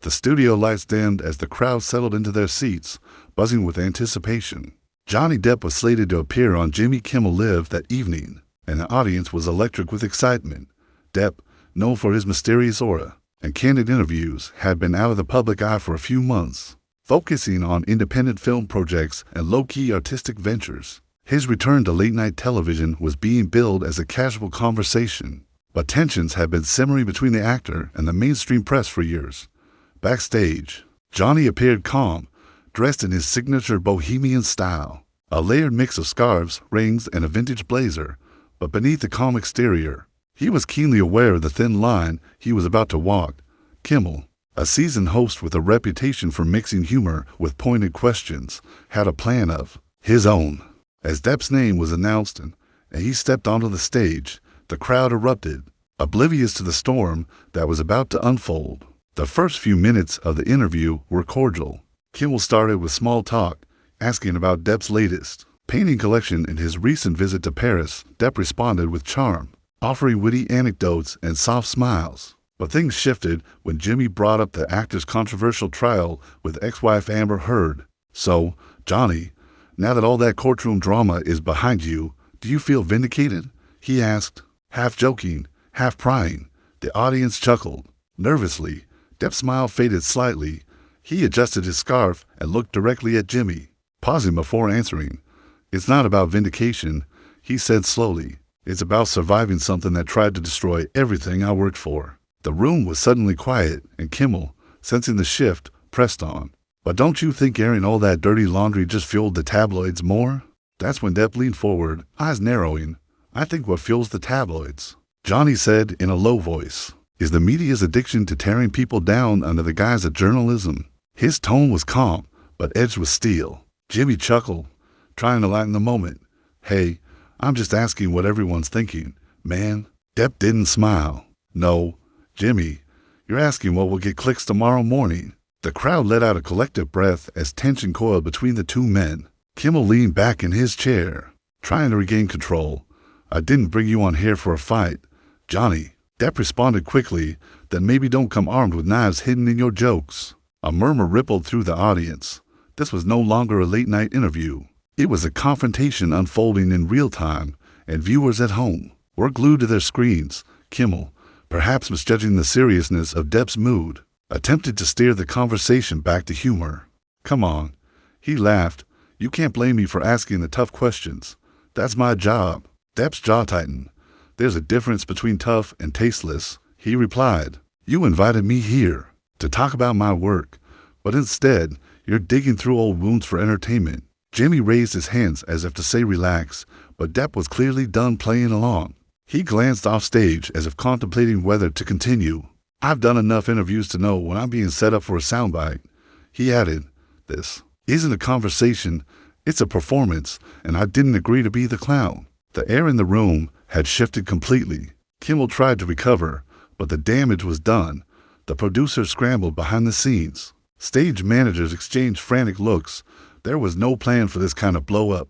The studio lights dimmed as the crowd settled into their seats, buzzing with anticipation. Johnny Depp was slated to appear on Jimmy Kimmel Live that evening, and the audience was electric with excitement. Depp, known for his mysterious aura and candid interviews, had been out of the public eye for a few months, focusing on independent film projects and low-key artistic ventures. His return to late-night television was being billed as a casual conversation, but tensions had been simmering between the actor and the mainstream press for years. Backstage, Johnny appeared calm, dressed in his signature bohemian style, a layered mix of scarves, rings, and a vintage blazer. But beneath the calm exterior, he was keenly aware of the thin line he was about to walk. Kimmel, a seasoned host with a reputation for mixing humor with pointed questions, had a plan of his own. As Depp's name was announced and he stepped onto the stage, the crowd erupted, oblivious to the storm that was about to unfold. The first few minutes of the interview were cordial. Kimmel started with small talk, asking about Depp's latest painting collection and his recent visit to Paris. Depp responded with charm, offering witty anecdotes and soft smiles. But things shifted when Jimmy brought up the actor's controversial trial with ex-wife Amber Heard. "So, Johnny, now that all that courtroom drama is behind you, do you feel vindicated?" he asked, half joking, half prying. The audience chuckled. Nervously, Depp's smile faded slightly. He adjusted his scarf and looked directly at Jimmy, pausing before answering. "It's not about vindication," he said slowly. "It's about surviving something that tried to destroy everything I worked for." The room was suddenly quiet, and Kimmel, sensing the shift, pressed on. "But don't you think airing all that dirty laundry just fueled the tabloids more?" That's when Depp leaned forward, eyes narrowing. "I think what fuels the tabloids," Johnny said in a low voice, "is the media's addiction to tearing people down under the guise of journalism." His tone was calm, but edged with steel. Jimmy chuckled, trying to lighten the moment. "Hey, I'm just asking what everyone's thinking, man." Depp didn't smile. "No, Jimmy, you're asking what will get clicks tomorrow morning." The crowd let out a collective breath as tension coiled between the two men. Kimmel leaned back in his chair, trying to regain control. "I didn't bring you on here for a fight, Johnny." Depp responded quickly, "Then maybe don't come armed with knives hidden in your jokes." A murmur rippled through the audience. This was no longer a late-night interview. It was a confrontation unfolding in real time, and viewers at home were glued to their screens. Kimmel, perhaps misjudging the seriousness of Depp's mood, attempted to steer the conversation back to humor. "Come on," he laughed. "You can't blame me for asking the tough questions. That's my job." Depp's jaw tightened. "There's a difference between tough and tasteless," he replied. "You invited me here to talk about my work, but instead, you're digging through old wounds for entertainment." Jimmy raised his hands as if to say relax, but Depp was clearly done playing along. He glanced off stage as if contemplating whether to continue. "I've done enough interviews to know when I'm being set up for a soundbite," he added. "This isn't a conversation, it's a performance, and I didn't agree to be the clown." The air in the room had shifted completely. Kimmel tried to recover, but the damage was done. The producers scrambled behind the scenes. Stage managers exchanged frantic looks. There was no plan for this kind of blow-up.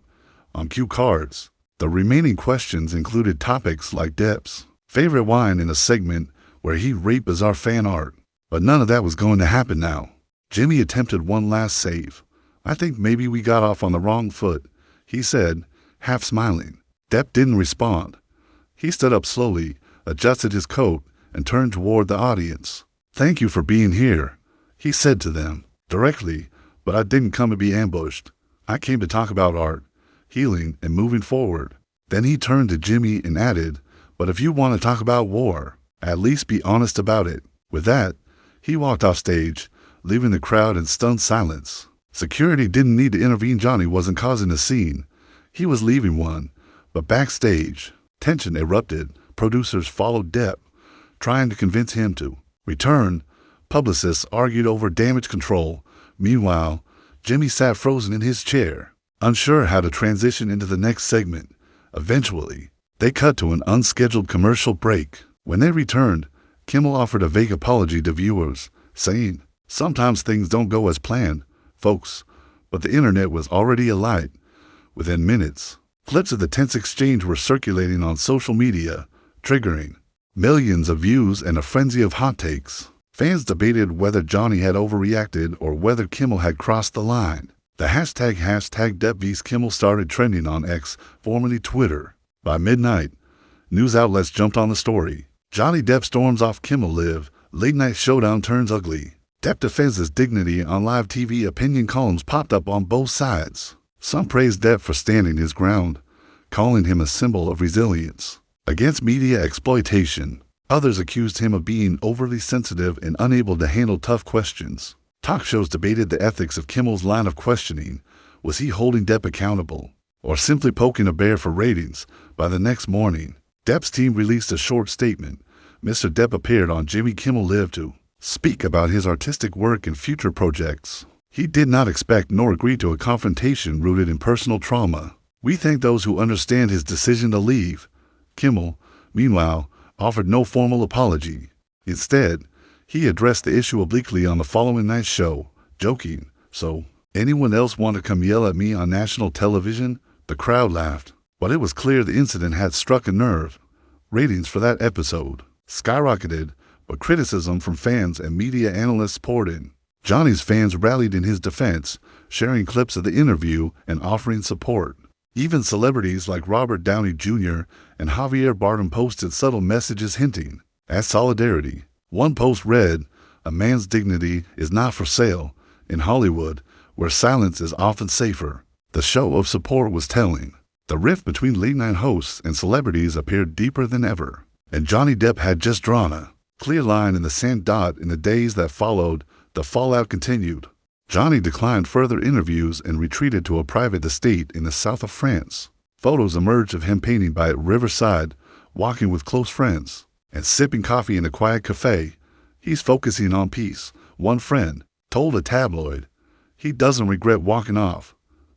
On cue cards, the remaining questions included topics like Depp's favorite wine in a segment where he raped bizarre fan art. But none of that was going to happen now. Jimmy attempted one last save. "I think maybe we got off on the wrong foot," he said, half smiling. Depp didn't respond. He stood up slowly, adjusted his coat, and turned toward the audience. "Thank you for being here," he said to them, directly, "but I didn't come to be ambushed. I came to talk about art, healing, and moving forward." Then he turned to Jimmy and added, "But if you want to talk about war, at least be honest about it." With that, he walked off stage, leaving the crowd in stunned silence. Security didn't need to intervene. Johnny wasn't causing a scene. He was leaving one. But backstage, tension erupted. Producers followed Depp, trying to convince him to return. Publicists argued over damage control. Meanwhile, Jimmy sat frozen in his chair, unsure how to transition into the next segment. Eventually, they cut to an unscheduled commercial break. When they returned, Kimmel offered a vague apology to viewers, saying, "Sometimes things don't go as planned, folks," but the internet was already alight. Within minutes, clips of the tense exchange were circulating on social media, triggering millions of views and a frenzy of hot takes. Fans debated whether Johnny had overreacted or whether Kimmel had crossed the line. The hashtag Depp vs Kimmel started trending on X, formerly Twitter. By midnight, news outlets jumped on the story. Johnny Depp storms off Kimmel Live, late night showdown turns ugly. Depp defends his dignity on live TV. Opinion columns popped up on both sides. Some praised Depp for standing his ground, calling him a symbol of resilience against media exploitation. Others accused him of being overly sensitive and unable to handle tough questions. Talk shows debated the ethics of Kimmel's line of questioning. Was he holding Depp accountable, or simply poking a bear for ratings? By the next morning, Depp's team released a short statement. Mr. Depp appeared on Jimmy Kimmel Live to speak about his artistic work and future projects. He did not expect nor agree to a confrontation rooted in personal trauma. We thank those who understand his decision to leave. Kimmel, meanwhile, offered no formal apology. Instead, he addressed the issue obliquely on the following night's show, joking, "So, anyone else want to come yell at me on national television?" The crowd laughed, but it was clear the incident had struck a nerve. Ratings for that episode skyrocketed, but criticism from fans and media analysts poured in. Johnny's fans rallied in his defense, sharing clips of the interview and offering support. Even celebrities like Robert Downey Jr. and Javier Bardem posted subtle messages hinting at solidarity. One post read, "A man's dignity is not for sale in Hollywood, where silence is often safer." The show of support was telling. The rift between late-night hosts and celebrities appeared deeper than ever, and Johnny Depp had just drawn a clear line in the sand. In the days that followed, the fallout continued. Johnny declined further interviews and retreated to a private estate in the south of France. Photos emerged of him painting by Riverside, walking with close friends, and sipping coffee in a quiet cafe. He's focusing on peace, one friend told a tabloid. He doesn't regret walking off.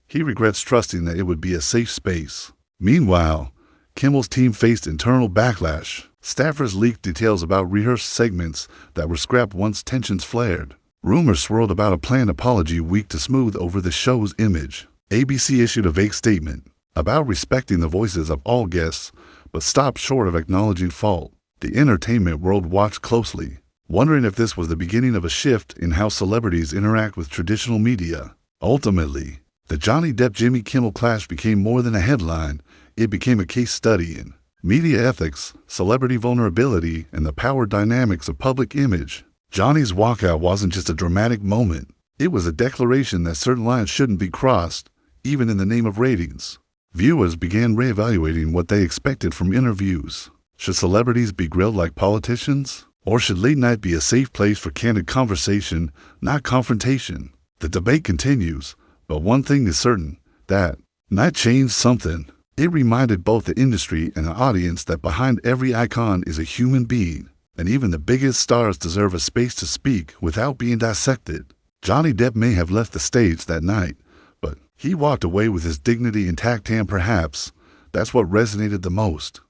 He regrets trusting that it would be a safe space. Meanwhile, Kimmel's team faced internal backlash. Staffers leaked details about rehearsed segments that were scrapped once tensions flared. Rumors swirled about a planned apology week to smooth over the show's image. ABC issued a vague statement about respecting the voices of all guests, but stopped short of acknowledging fault. The entertainment world watched closely, wondering if this was the beginning of a shift in how celebrities interact with traditional media. Ultimately, the Johnny Depp-Jimmy Kimmel clash became more than a headline. It became a case study in media ethics, celebrity vulnerability, and the power dynamics of public image. Johnny's walkout wasn't just a dramatic moment. It was a declaration that certain lines shouldn't be crossed, even in the name of ratings. Viewers began reevaluating what they expected from interviews. Should celebrities be grilled like politicians? Or should late night be a safe place for candid conversation, not confrontation? The debate continues, but one thing is certain, that night changed something. It reminded both the industry and the audience that behind every icon is a human being, and even the biggest stars deserve a space to speak without being dissected. Johnny Depp may have left the stage that night, but he walked away with his dignity intact, and perhaps that's what resonated the most.